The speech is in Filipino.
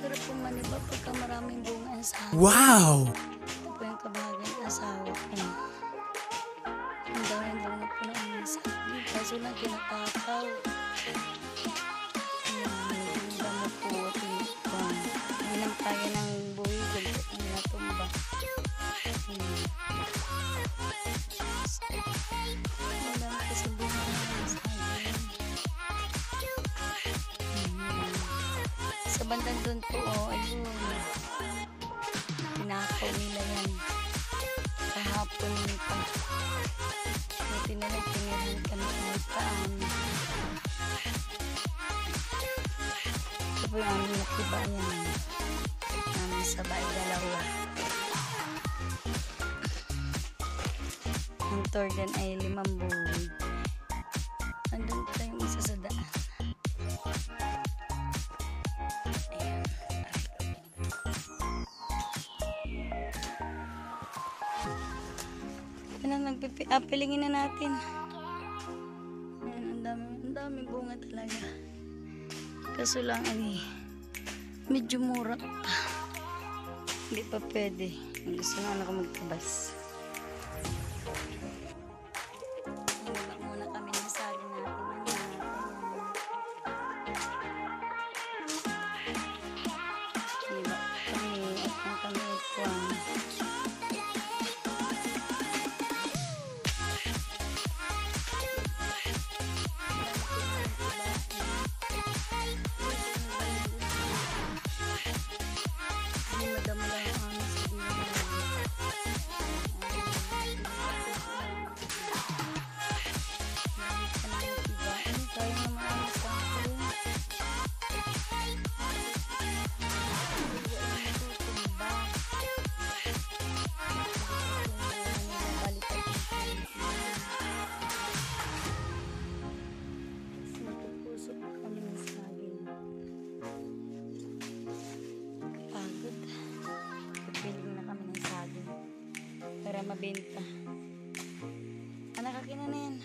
Sarap po maniba pagka maraming bunga ang asawa. Wow! Ito po yung kabahagan ng asawa ko. Ang daming bunga po na umisagin. Kaso lang kinatakaw. Ang damo po at pinipang. Hinang tayo ng buhigol at natumba. Ang dami kasi bunga ng umisagin. Sa bandang doon po, ayun. Pinakaw nila yan. Kahapon pa. Buti na lang pinirhan kami ng taan. Ito po yung aming nakibayan. Aming sabay dalawa. Ang tordan ay 5 buwan. Andun pa yung isa sa daan. Pilingin na natin. Ayan, ang dami bunga talaga. Kaso lang ay medyo mura pa. Hindi pa pwede. Gusto na ako magtabas. Muna muna kami ng saging natin. Diba? Kami at ang kami ito. Para mabenta. Anak, akin na yan.